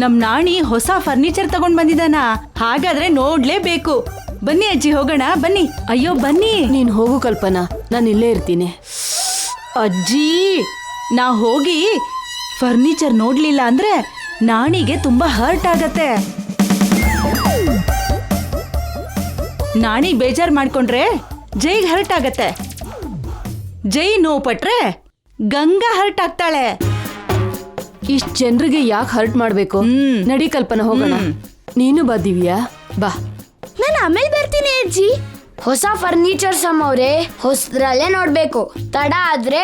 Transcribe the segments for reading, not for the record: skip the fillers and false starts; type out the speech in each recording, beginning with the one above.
ನಮ್ ನಾಣಿ ಹೊಸ ಫರ್ನಿಚರ್ ತಗೊಂಡ್ ಬಂದಿದಾನ. ಹಾಗಾದ್ರೆ ನೋಡ್ಲೇಬೇಕು. ಬನ್ನಿ ಅಜ್ಜಿ ಹೋಗೋಣ, ಬನ್ನಿ. ಅಯ್ಯೋ ಬನ್ನಿ. ನೀನ್ ಹೋಗು ಕಲ್ಪನಾ, ನಾನು ಇಲ್ಲೇ ಇರ್ತೀನಿ. ಅಜ್ಜಿ, ನಾ ಹೋಗಿ ಫರ್ನಿಚರ್ ನೋಡ್ಲಿಲ್ಲ ಅಂದ್ರೆ ನಾಣಿಗೆ ತುಂಬಾ ಹರ್ಟ್ ಆಗತ್ತೆ. ನಾಣಿ ಬೇಜಾರ್ ಮಾಡ್ಕೊಂಡ್ರೆ ಜೈಗ್ ಹರ್ಟ್ ಆಗತ್ತೆ. ಜೈ ನೋವು ಪಟ್ರೆ ಗಂಗಾ ಹರ್ಟ್ ಆಗ್ತಾಳೆ. ಇಷ್ಟ್ ಜನರಿಗೆ ಯಾಕೆ ಹರ್ಟ್ ಮಾಡ್ಬೇಕು? ನಡಿ ಕಲ್ಪನಾ ಹೋಗೋಣ. ನೀನು ಬಾ ದಿವ್ಯಾ, ಬಾ. ನಾನು ಆಮೇಲೆ ಬರ್ತೀನಿ ಅಜ್ಜಿ. ಹೊಸ ಫರ್ನಿಚರ್ ಸಮ್ಮವ್ರೆ, ಹೊಸದ್ರಲ್ಲೇ ನೋಡ್ಬೇಕು. ತಡ ಆದ್ರೆ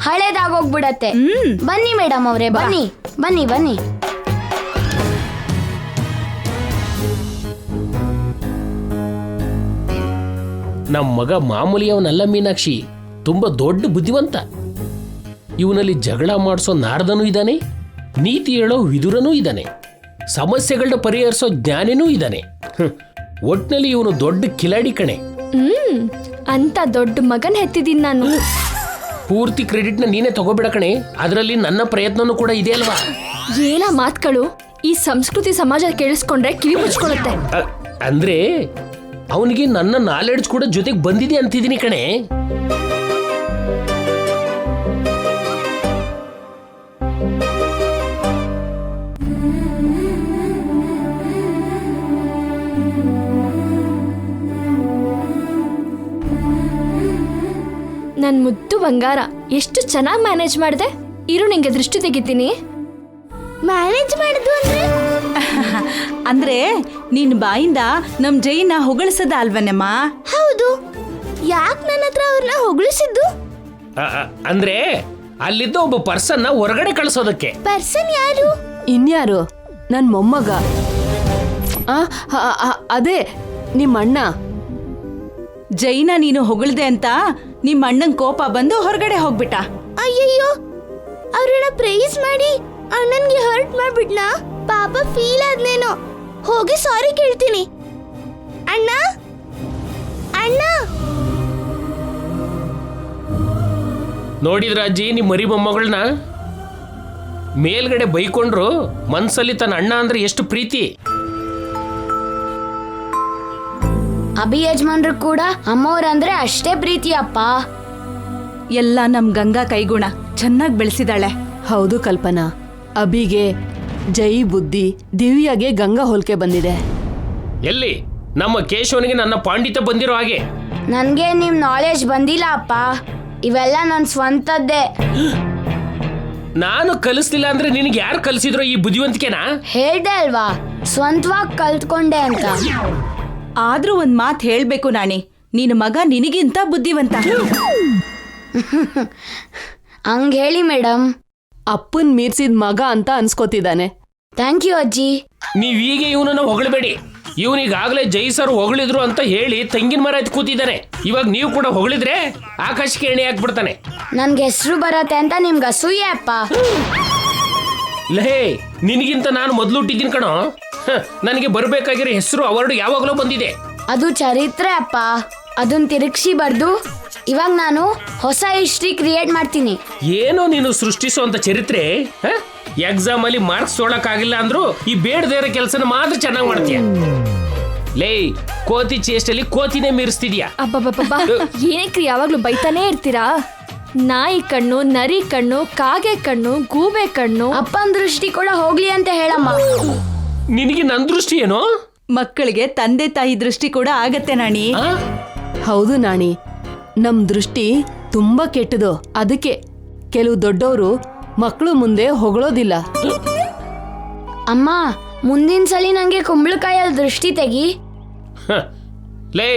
ಹಳೇದಾಗೋಗ್ಬಿಡತ್ತೆ. ಬನ್ನಿ ಮೇಡಮ್ ಅವ್ರೆ, ಬನ್ನಿ ಬನ್ನಿ ಬನ್ನಿ. ನಮ್ಮ ಮಗ ಮಾಮೂಲಿಯವನಲ್ಲ ಮೀನಾಕ್ಷಿ, ತುಂಬಾ ದೊಡ್ಡ ಬುದ್ಧಿವಂತ. ಇವನಲ್ಲಿ ಜಗಳ ಮಾಡಿಸೋ ನಾರದನೂ ಇದ್ದಾನೆ, ನೀತಿ ಹೇಳೋ ವಿದುರನೂ ಇದ್ದಾನೆ, ಸಮಸ್ಯೆಗಳನ್ನ ಪರಿಹರಿಸೋ ಜ್ಞಾನಿನೂ ಇದ್ದಾನೆ. ಒಟ್ನಲ್ಲಿ ಇವನು ದೊಡ್ಡ ಕಿಲಾಡಿ ಕಣೆ. ಅಂತ ದೊಡ್ಡ ಮಗನ್ ಹೆತ್ತಿದ್ದೀನಿ ನಾನು. ಪೂರ್ತಿ ಕ್ರೆಡಿಟ್ನ ನೀನೇ ತಗೋಬೇಡ ಕಣೆ, ಅದರಲ್ಲಿ ನನ್ನ ಪ್ರಯತ್ನನೂ ಕೂಡ ಇದೆ ಅಲ್ವಾ? ಏನ ಮಾತುಗಳು, ಈ ಸಂಸ್ಕೃತಿ ಸಮಾಜ ಕೇಳಿಸ್ಕೊಂಡ್ರೆ ಕಿವಿ ಮುಚ್ಕೊಳ್ಳುತ್ತೆ. ಅಂದ್ರೆ ಅವನಿಗೆ ನನ್ನ ನಾಲೆಡ್ಜ್ ಕೂಡ ಜೊತೆಗೆ ಬಂದಿದೆ ಅಂತಿದ್ದೀನಿ ಕಣೆ. ನನ್ ಮುದ್ದು ಬಂಗಾರ, ಎಷ್ಟು ಚೆನ್ನಾಗಿ ಮ್ಯಾನೇಜ್ ಮಾಡಿದೆ. ಇರು, ನಿಂಗೆ ದೃಷ್ಟಿ ತೆಗಿತೀನಿ. ಮ್ಯಾನೇಜ್ ಮಾಡಿದ್ದು ಅಂದ್ರೆ ನಿನ್ ಬಾಯಿಂದ ನಮ್ ಜೈನ ಹೊಗಳಿಸದ ಅಲ್ವನಮ್ಮ? ಹೌದು. ಯಾಕೆ ನನ್ನ ಹತ್ರ ಅವ್ರನ್ನ ಹೊಗಳಿಸಿದ್ದು? ಅಂದ್ರೆ ಅಲ್ಲಿದ್ದ ಒಬ್ಬ ಪರ್ಸನ್ ಹೊರಗಡೆ ಕಳಿಸೋದಕ್ಕೆ. ಪರ್ಸನ್ ಯಾರು? ಇನ್ಯಾರು? ನನ್ ಮೊಮ್ಮಗ. ಅದೇ ನಿಮ್ಮ ಅಣ್ಣ. ಜೈನ ನೀನು ಹೊಗಳ್ದೆ ಅಂತ ನಿಮ್ ಅಣ್ಣನ್ ಕೋಪ ಬಂದು ಹೊರಗಡೆ ಹೋಗ್ಬಿಟ್ಟ. ಅಯ್ಯಯ್ಯೋ, ಅವ್ರನ್ನ ಪ್ರೈಸ್ ಮಾಡಿ ಅಣ್ಣನ್ಗೆ ಹರ್ಟ್ ಮಾಡ್ಬಿಟ್ನಾ? ಪಾಪ ಫೀಲ್ ಆದ್ನೇನೋ. ಹೋಗಿ ಸಾರಿ ಕೇಳ್ತೀನಿ. ಅಣ್ಣ ಅಣ್ಣ. ನೋಡಿದ್ರ ಅಜ್ಜಿ ನಿಮ್ ಮರಿ ಮೊಮ್ಮಗಳನ್ನ? ಮೇಲ್ಗಡೆ ಬೈಕೊಂಡ್ರು, ಮನ್ಸಲ್ಲಿ ತನ್ನ ಅಣ್ಣ ಅಂದ್ರೆ ಎಷ್ಟು ಪ್ರೀತಿ. ಅಭಿ ಯಜಮಾನ್ರು ಕೂಡ ಅಮ್ಮವ್ರಂದ್ರೆ ಅಷ್ಟೇ ಪ್ರೀತಿ ಅಪ್ಪ. ಎಲ್ಲ ನಮ್ ಗಂಗಾ ಕೈಗುಣ, ಚೆನ್ನಾಗಿ ಬೆಳೆಸಿದಾಳೆ. ಹೌದು ಕಲ್ಪನಾ, ಅಭಿಗೆ ಜೈ ಬುದ್ಧಿ, ದಿವ್ಯಾಗೆ ಗಂಗಾ ಹೋಲ್ಕೆ ಬಂದಿದೆ. ಎಲ್ಲಿ ನಮ್ಮ ಕೇಶವನಿಗೆ ನನ್ನ ಪಾಂಡಿತ್ಯ ಬಂದಿರೋ ಹಾಗೆ. ನನ್ಗೆ ನಿಮ್ ನಾಲೆಜ್ ಬಂದಿಲ್ಲ ಅಪ್ಪ, ಇವೆಲ್ಲ ನನ್ ಸ್ವಂತದ್ದೇ. ನಾನು ಕಲಿಸ್ಲಿಲ್ಲ ಅಂದ್ರೆ ನಿನಗೆ ಯಾರು ಕಲಿಸಿದ್ರು ಈ ಬುದ್ಧಿವಂತಿಕೆನಾ? ಹೇಳ್ದೆ ಅಲ್ವಾ, ಸ್ವಂತವಾಗಿ ಕಲ್ತ್ಕೊಂಡೆ ಅಂತ. ಆದ್ರೂ ಒಂದ್ ಮಾತ್ ಹೇಳ್ಬೇಕು ನಾಣಿ, ನಿನ್ ಮಗ ನಿನಗಿಂತ ಬುದ್ಧಿವಂತ. ಹಂಗ ಹೇಳಿ ಮೇಡಮ್. ಅಪ್ಪನ್ ಮೀರ್ಸಿದ ಮಗ ಅಂತ ಅನ್ಸ್ಕೋತಿದ್ದಾನೆ. ಥ್ಯಾಂಕ್ ಯು ಅಜ್ಜಿ. ನೀವೀಗ ಇವನನ್ನ ಹೊಗಳಬೇಡಿ. ಇವನಿಗಾಗಲೇ ಜೈ ಸರ್ ಹೊಗಳಿದ್ರು ಅಂತ ಹೇಳಿ ತೆಂಗಿನ ಮರ ಎತ್ತು ಕೂತಿದ್ದಾನೆ. ಇವಾಗ ನೀವು ಕೂಡ ಹೊಗಳಿದ್ರೆ ಆಕಾಶಕ್ಕೆ ಎಣ್ಣೆ ಹಾಕ್ಬಿಡ್ತಾನೆ. ನನ್ಗೆ ಹೆಸರು ಬರತ್ತೆ ಅಂತ ನಿಮ್ಗೆ ಅಸೂಯೆ ಅಪ್ಪ. ಲೇ, ನಿನಗಿಂತ ನಾನು ಮೊದಲು ಹುಟ್ಟಿದ್ದೀನಿ ಕಣೋ. ನನಗೆ ಬರಬೇಕಾಗಿರೋ ಹೆಸರು ಅವಾರ್ಡ್ ಯಾವಾಗಲೂ ಬಂದಿದೆ. ಅದು ಚರಿತ್ರೆ ಅಪ್ಪ, ಅದನ್ನ ತಿರುಗಿಸಿ ಬರ್ದು ಇವಾಗ ನಾನು ಹೊಸ ಹಿಸ್ಟ್ರಿ ಕ್ರಿಯೇಟ್ ಮಾಡ್ತೀನಿ. ಏನೋ ನೀನು ಸೃಷ್ಟಿಸುವಂತ ಚರಿತ್ರೆ. ಎಕ್ಸಾಮ್ ಅಲ್ಲಿ ಮಾರ್ಕ್ಸ್ ತೊಗೊಳಕ್ಕಾಗಿಲ್ಲ ಅಂದ್ರು ಈ ಬೇಡದೇ ಇರೋ ಕೆಲಸನ ಮಾತ್ರ ಚೆನ್ನಾಗಿ ಮಾಡ್ತೀಯ. ಲೇ, ಕೋತಿ ಚೇಷ್ಟಲ್ಲಿ ಕೋತಿನೇ ಮೀರಿಸ್ತಿದ್ಯಾ. ಅಬ್ಬಬ್ಬಬ್ಬ, ಏನಕ್ಕೆ ಯಾವಾಗ್ಲೂ ಬೈತಾನೆ ಇರ್ತೀರಾ? ನಾಯಿ ಕಣ್ಣು, ನರಿ ಕಣ್ಣು, ಕಾಗೆ ಕಣ್ಣು, ಗೂಬೆ ಕಣ್ಣು. ಅಪ್ಪನ ದೃಷ್ಟಿ ಕೂಡ ಹೋಗ್ಲಿ ಅಂತ ಹೇಳಮ್ಮ. ನಿನಗೆ ನನ್ನ ದೃಷ್ಟಿ ಏನೋ? ಮಕ್ಕಳಿಗೆ ತಂದೆ ತಾಯಿ ದೃಷ್ಟಿ ಕೂಡ ಆಗತ್ತೆ ನಾಣಿ. ಹೌದು ನಾಣಿ, ನಮ್ ದೃಷ್ಟಿ ತುಂಬಾ ಕೆಟ್ಟದು. ಅದಕ್ಕೆ ಕೆಲವು ದೊಡ್ಡವರು ಮಕ್ಕಳು ಮುಂದೆ ಹೊಗಳೋದಿಲ್ಲ. ಅಮ್ಮ, ಮುಂದಿನ ಸಲಿ ನಂಗೆ ಕುಂಬಳಕಾಯಲ್ಲಿ ದೃಷ್ಟಿ ತೆಗಿ. ಲೇ,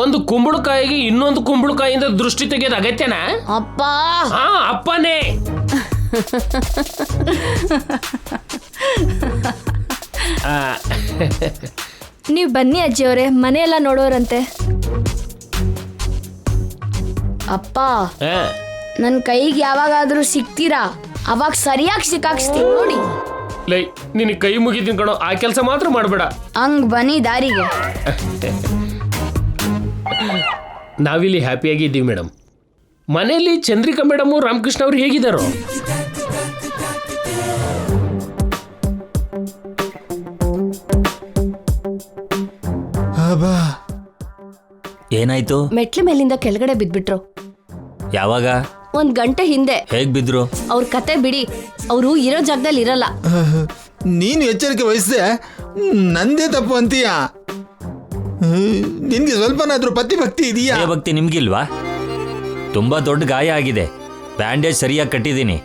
ಒಂದು ಕುಂಬಳಕಾಯಿಗೆ ಇನ್ನೊಂದು ಕುಂಬಳಕಾಯಿಯಿಂದ ದೃಷ್ಟಿ ತೆಗೆಯೋದು ಅಗತ್ಯನಾ? ಅಪ್ಪ. ಹಾ, ಅಪ್ಪನೇ. ನೀವು ಬನ್ನಿ ಅಜ್ಜಿಯವರೇ, ಮನೆಯೆಲ್ಲ ನೋಡೋರಂತೆ. ಅಪ್ಪ, ನನ್ನ ಕೈಗೆ ಯಾವಾಗಾದ್ರೂ ಸಿಗ್ತೀರಾ? ಅವಾಗ ಸರಿಯಾಗಿ ಸಿಕ್ಕಾಕ್ಸ್ತೀನಿ ನೋಡಿ. ಲೈ, ನಿನಗೆ ಕೈ ಮುಗಿತೀನಿ ಕಣೋ, ಆ ಕೆಲಸ ಮಾತ್ರ ಮಾಡಬೇಡ. ಹಂಗ್ ಬನ್ನಿ ದಾರಿಗೆ. ನಾವಿಲ್ಲಿ ಹ್ಯಾಪಿಯಾಗಿ ಇದ್ದೀವಿ ಮೇಡಮ್. ಮನೆಯಲ್ಲಿ ಚಂದ್ರಿಕಾ ಮೇಡಮು ರಾಮಕೃಷ್ಣ ಅವರು ಹೇಗಿದ್ದಾರೋ? ಅಬ್ಬಾ. ಏನಾಯ್ತು? ಮೆಟ್ಲ ಮೇಲಿಂದ ಕೆಳಗಡೆ ಬಿದ್ಬಿಟ್ರು. ಯಾವಾಗ? 1 ಗಂಟೆ ಹಿಂದೆ. ಹೇಗ್ ಬಿದ್ರು? ಅವ್ರ ಕತೆ ಬಿಡಿ, ಅವರು ಇರೋ ಜಾಗದಲ್ಲಿ ಇರಲ್ಲ. ನೀನು ಎಚ್ಚರಿಕೆ ವಹಿಸ್ದೆ ನಂದೇ ತಪ್ಪು ಅಂತೀಯ? ನಿನ್ಗೆ ಸ್ವಲ್ಪನಾದ್ರೂ ಪತಿ ಭಕ್ತಿ ಇದೆಯಾ? ಭಕ್ತಿ ನಿಮ್ಗಿಲ್ವಾ? ತುಂಬಾ ದೊಡ್ಡ ಗಾಯ ಆಗಿದೆ, ಬ್ಯಾಂಡೇಜ್ ಸರಿಯಾಗಿ ಕಟ್ಟಿದ್ದೀನಿ,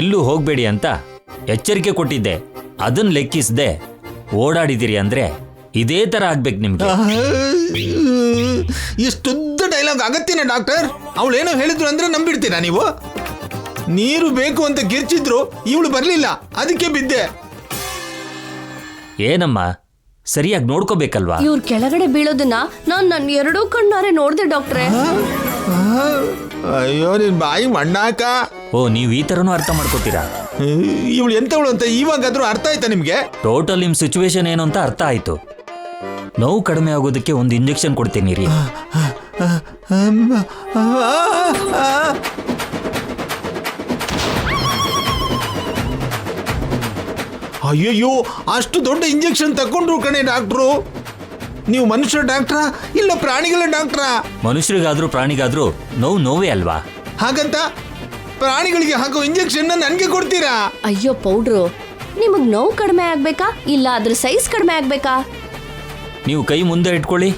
ಎಲ್ಲೂ ಹೋಗ್ಬೇಡಿ ಅಂತ ಎಚ್ಚರಿಕೆ ಕೊಟ್ಟಿದ್ದೆ. ಅದನ್ನ ಲೆಕ್ಕಿಸದೆ ಓಡಾಡಿದಿರಿ ಅಂದ್ರೆ ಇದೇ ತರ ಆಗ್ಬೇಕು ನಿಮ್ಗೆ. ಇಷ್ಟುದ್ದ ಡೈಲಾಗ್ ಆಗತ್ತೇನೆ ಡಾಕ್ಟರ್? ಅವಳೇನೋ ಹೇಳಿದ್ರು ಅಂದ್ರೆ ನಂಬಿಡ್ತೀರಾ ನೀವು? ನೀರು ಬೇಕು ಅಂತ ಕಿರ್ಚಿದ್ರು, ಇವಳು ಬರ್ಲಿಲ್ಲ, ಅದಕ್ಕೆ ಬಿದ್ದೆ. ಏನಮ್ಮ, ಸರಿಯಾಗಿ ನೋಡ್ಕೋಬೇಕಲ್ವಾ? ಇವ್ರ ಕೆಳಗಡೆ ಬೀಳೋದನ್ನ ನಾನ್ ನನ್ನ 2 ಕಣ್ಣಾರೆ ನೋಡ್ದೆ ಡಾಕ್ಟ್ರೆ. ಅಯ್ಯೋ ನಿನ್ ಬಾಯಿ ಮಣ್ಣಾಕ. ಓ, ನೀವು ಈ ತರನೂ ಅರ್ಥ ಮಾಡ್ಕೋತೀರಾ? ಇವಳು ಎಂತವಳು ಅಂತ ಇವಾಗಾದ್ರೂ ಅರ್ಥ ಆಯ್ತಾ ನಿಮ್ಗೆ? ಟೋಟಲ್ ನಿಮ್ ಸಿಚುವೇಶನ್ ಏನು ಅಂತ ಅರ್ಥ ಆಯ್ತು. ನೋವು ಕಡಿಮೆ ಆಗೋದಕ್ಕೆ ಒಂದು ಇಂಜೆಕ್ಷನ್ ಕೊಡ್ತೀನಿ ರೀ. ಅಯ್ಯಯ್ಯೋ, ಅಷ್ಟು ದೊಡ್ಡ ಇಂಜೆಕ್ಷನ್ ತಕೊಂಡ್ರು ಕಣೆ ಡಾಕ್ಟ್ರು. ನೀವು ಮನುಷ್ಯರ ಡಾಕ್ಟ್ರಾ ಇಲ್ಲ ಪ್ರಾಣಿಗಳ ಡಾಕ್ಟ್ರಾ? ಮನುಷ್ಯರಿಗಾದ್ರೂ ಪ್ರಾಣಿಗಾದ್ರೂ ನೋವೇ ಅಲ್ವಾ? ಹಾಗಂತ ಪ್ರಾಣಿಗಳಿಗೆ ಹಾಕೋ ಇಂಜೆಕ್ಷನ್ ನನ್ಗೆ ಕೊಡ್ತೀರಾ? ಅಯ್ಯೋ ಪೌಡ್ರು, ನಿಮಗ್ ನೋವು ಕಡಿಮೆ ಆಗ್ಬೇಕಾ ಇಲ್ಲ ಅದ್ರ ಸೈಜ್ ಕಡಿಮೆ ಆಗ್ಬೇಕಾ? ನೀವು ಕೈ ಮುಂದೆ ಇಟ್ಕೊಳ್ಳಿ.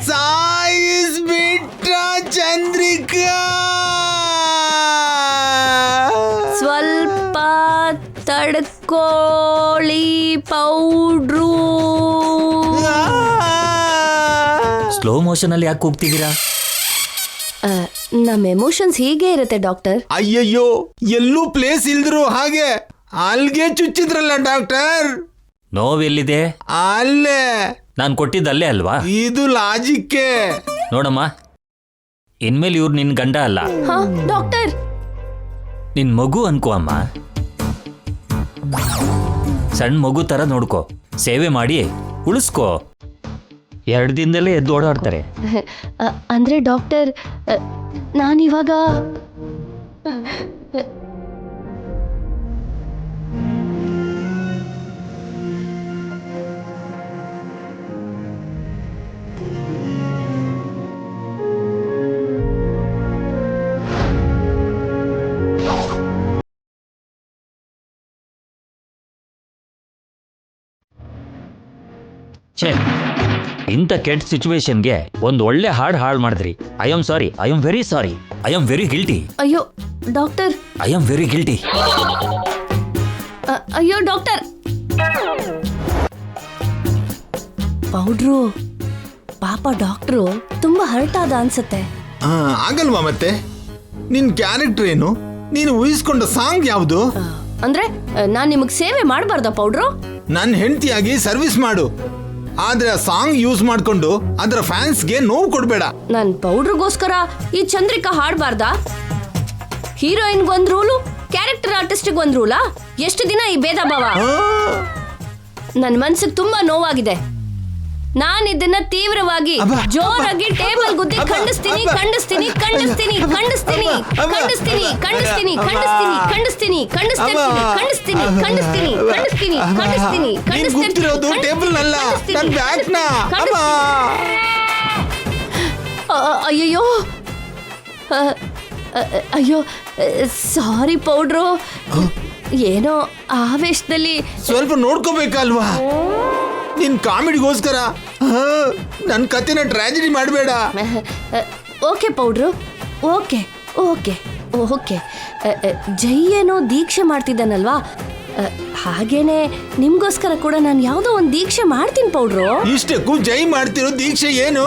ಸಾಯಿಸ್ಬಿಟ್ಟ ಚಂದ್ರಿಕಾ. ಸ್ವಲ್ಪ ತಡ್ಕೊಳ್ಳಿ ಪೌಡ್ರು. ಸ್ಲೋ ಮೋಷನ್ ಅಲ್ಲಿ ಯಾಕೆ ಹೋಗ್ತಿದ್ದೀರಾ? ನಮ್ಮ ಎಮೋಷನ್ಸ್ ಹೀಗೆ ಇರುತ್ತೆ ಡಾಕ್ಟರ್. ಅಯ್ಯಯ್ಯೋ, ಎಲ್ಲೂ ಪ್ಲೇಸ್ ಇಲ್ದ್ರು ಹಾಗೆ ಅಲ್ಗೆ ಚುಚ್ಚಿದ್ರಲ್ಲ ಡಾಕ್ಟರ್. ನೋವೆಲ್ಲಿದೆ? ಅಲ್ಲೇ. ನಾನು ಕೊಟ್ಟಿದ್ದಲ್ಲೇ ಅಲ್ವಾ? ಇದು ಲಾಜಿಕ್ಕೆ. ನೋಡಮ್ಮ, ಇನ್ಮೇಲೆ ಇವ್ರು ನಿನ್ ಗಂಡ ಅಲ್ಲ, ಹಾ ಡಾಕ್ಟರ್, ನಿನ್ ಮಗು ಅನ್ಕೋ ಅಮ್ಮ. ಸಣ್ಣ ಮಗು ತರ ನೋಡ್ಕೋ, ಸೇವೆ ಮಾಡಿ ಉಳಿಸ್ಕೋ. 2 ದಿನದಲ್ಲೇ ಎದ್ದು ಓಡಾಡ್ತಾರೆ. ಅಂದ್ರೆ ಡಾಕ್ಟರ್, ನಾನಿವಾಗ ಇಂಥ ಕೆಟ್ಟ ಸಿಚುವೇಶನ್ಗೆ ಒಂದು ಒಳ್ಳೆ ಹಾಳು ಮಾಡಿದ್ರಿ. I am sorry, I am very sorry, I am very guilty. ಅಯ್ಯೋ doctor, I am very guilty. ಅಯ್ಯೋ ಡಾಕ್ಟರ್. ಪೌಡ್ರು, ಪಾಪ ಡಾಕ್ಟ್ರು ತುಂಬಾ ಹರ್ಟ್ ಆದ ಅನ್ಸತ್ತೆ. ಆಗಲ್ವಾ ಮತ್ತೆ? ನಿನ್ ಕ್ಯಾರೆಕ್ಟರ್ ಏನು? ನೀನು ಊಹಿಸ್ಕೊಂಡ ಸಾಂಗ್ ಯಾವುದು? ಅಂದ್ರೆ ನಾನ್ ನಿಮಗ್ ಸೇವೆ ಮಾಡಬಾರ್ದ ಪೌಡ್ರು? ನನ್ನ ಹೆಂಡತಿಯಾಗಿ ಸರ್ವಿಸ್ ಮಾಡು, ಆದ್ರೆ ಆ ಸಾಂಗ್ ಯೂಸ್ ಮಾಡ್ಕೊಂಡು ಅದರ ಫ್ಯಾನ್ಸ್ಗೆ ನೋವು ಕೊಡ್ಬೇಡ. ನನ್ ಪೌಡ್ರಿಗೋಸ್ಕರ ಈ ಚಂದ್ರಿಕಾ ಹಾಡ್ಬಾರ್ದ? ಹೀರೋಯಿನ್ಗೊಂದ್ ರೂಲು, ಕ್ಯಾರೆಕ್ಟರ್ ಆರ್ಟಿಸ್ಟ್ಗೆ ಒಂದ್ ರೂಲಾ? ಎಷ್ಟು ದಿನ ಈ ಭೇದ ಭಾವ? ನನ್ ಮನ್ಸಿಗೆ ತುಂಬಾ ನೋವಾಗಿದೆ. ನಾನ್ ಇದನ್ನ ತೀವ್ರವಾಗಿ ಜೋರಾಗಿ ಟೇಬಲ್ ಗುದ್ದಿ ಖಂಡಿಸ್ತೀನಿ ಖಂಡಿಸ್ತೀನಿ ಖಂಡಿಸ್ತೀನಿ ಖಂಡಿಸ್ತೀನಿ ಖಂಡಿಸ್ತೀನಿ ಖಂಡಿಸ್ತೀನಿ ಖಂಡಿಸ್ತೀನಿ ಖಂಡಿಸ್ತೀನಿ ಖಂಡಿಸ್ತೀನಿ ಖಂಡಿಸ್ತೀನಿ ಖಂಡಿಸ್ತೀನಿ ಖಂಡಿಸ್ತೀನಿ ಖಂಡಿಸ್ತೀನಿ ಖಂಡಿಸ್ತೀನಿ ಟೇಬಲ್ ಅಲ್ಲ, ನನ್ನ ಬ್ಯಾಕ್ನ. ಅಯ್ಯಯ್ಯೋ, ಅಯ್ಯೋ ಸಾರಿ ಪೌಡ್ರು, ಏನೋ ಆವೇಶದಲ್ಲಿ ಸ್ವಲ್ಪ ನೋಡ್ಕೋಬೇಕಲ್ವಾ? ನಿನ್ ಕಾಮಿಡಿಗೋಸ್ಕರ ನನ್ನ ಕತೆನ ಟ್ರಾಜಿಡಿ ಮಾಡಬೇಡ. ಓಕೆ ಪೌಡ್ರು, ಓಕೆ ಓಕೆ ಓಕೆ. ಜೈ ಏನೋ ದೀಕ್ಷೆ ಮಾಡ್ತಿದ್ದಾನಲ್ವಾ, ಹಾಗೇನೆ ನಿಮ್ಗೋಸ್ಕರ ಕೂಡ ನಾನು ಯಾವುದೋ ಒಂದು ದೀಕ್ಷೆ ಮಾಡ್ತೀನಿ ಪೌಡ್ರು. ಇಷ್ಟಕ್ಕೂ ಜೈ ಮಾಡ್ತಿರೋ ದೀಕ್ಷೆ ಏನು?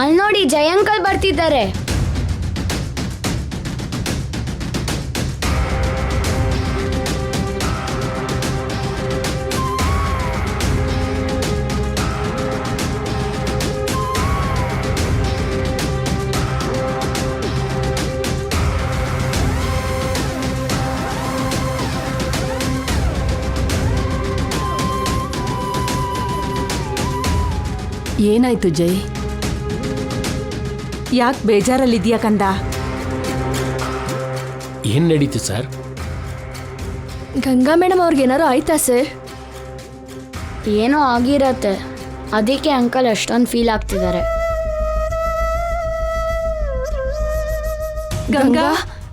ಅಲ್ಲಿ ನೋಡಿ ಜಯ ಅಂಕಲ್ ಬರ್ತಿದ್ದಾರೆ. ಏನಾಯ್ತು ಜೈ? ಯಾಕೆ ಬೇಜಾರಲ್ಲಿದ್ಯಾ ಕಂದ? ಏನ್ ನಡೀತು ಸರ್? ಗಂಗಾ ಮೇಡಮ್ ಅವ್ರಿಗೇನಾರು ಆಯ್ತಾ ಸರ್? ಏನೋ ಆಗಿರತ್ತೆ, ಅದಕ್ಕೆ ಅಂಕಲ್ ಅಷ್ಟೊಂದು ಫೀಲ್ ಆಗ್ತಿದ್ದಾರೆ. ಗಂಗಾ,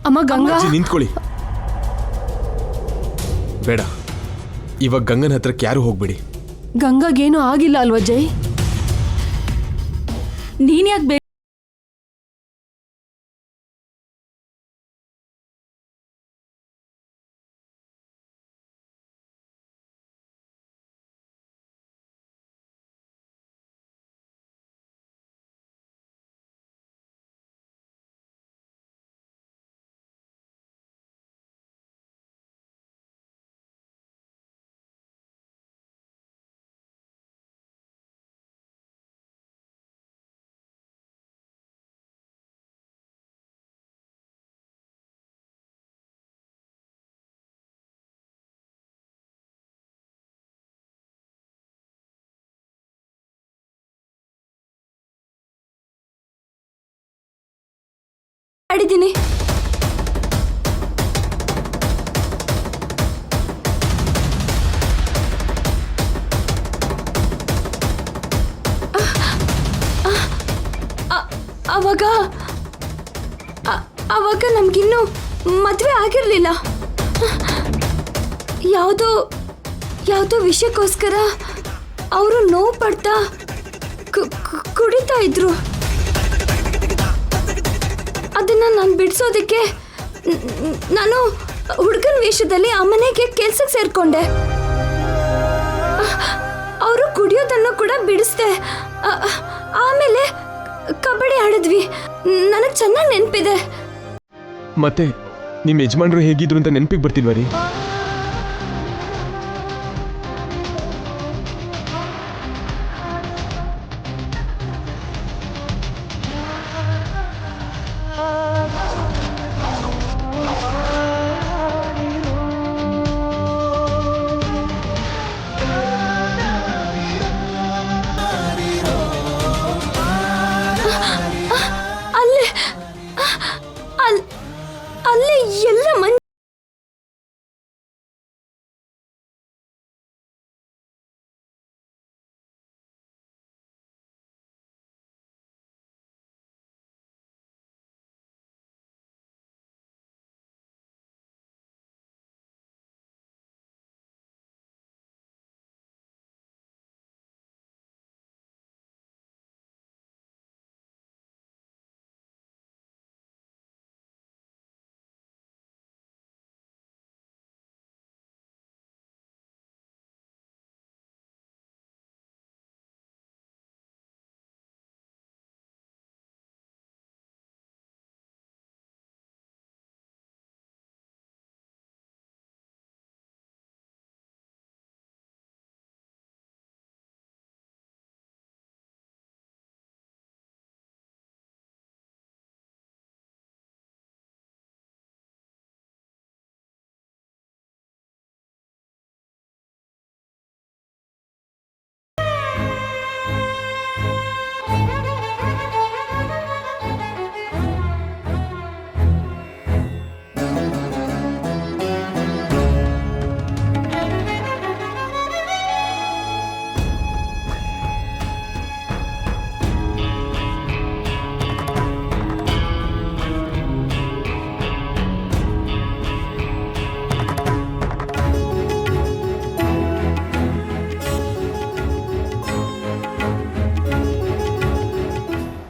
ಅಮ್ಮ ಗಂಗಾ. ಅಜ್ಜಿ ನಿಂತ್ಕೊಳ್ಳಿ. ಬೇಡ, ಇವಾಗ ಗಂಗನ ಹತ್ರಕ್ಕೆ ಯಾರು ಹೋಗ್ಬೇಡಿ. ಗಂಗಾಗೇನು ಆಗಿಲ್ಲ ಅಲ್ವಾ ಜೈ? ನೀನ್ ಯಾಕೆ ಆಡಿದ್ದೀನಿ. ಅವಾಗ ನಮ್ಗಿನ್ನೂ ಮದುವೆ ಆಗಿರ್ಲಿಲ್ಲ. ಯಾವುದೋ ವಿಷಯಕ್ಕೋಸ್ಕರ ಅವರು ನೋವು ಪಡ್ತಾ ಕುಡಿತಾ ಇದ್ರು. ಅದನ್ನ ನಾನು ಬಿಡಿಸೋದಕ್ಕೆ ನಾನು ಹುಡುಗನ ವೇಷದಲ್ಲಿ ಆ ಮನೆಗೆ ಕೆಲ್ಸಕ್ಕೆ ಸೇರ್ಕೊಂಡೆ. ಅವರು ಕುಡಿಯೋದನ್ನು ಕೂಡ ಬಿಡಿಸ್ದೆ. ಆಮೇಲೆ ಕಬಡ್ಡಿ ಆಡಿದ್ವಿ. ನನಗೆ ಚೆನ್ನಾಗಿ ನೆನಪಿದೆ. ಮತ್ತೆ ನಿಮ್ಮ ಯಜಮಾನ್ರು ಹೇಗಿದ್ರು ಅಂತ ನೆನಪಿಗೆ ಬರ್ತಿಲ್ವಾ ರೀ?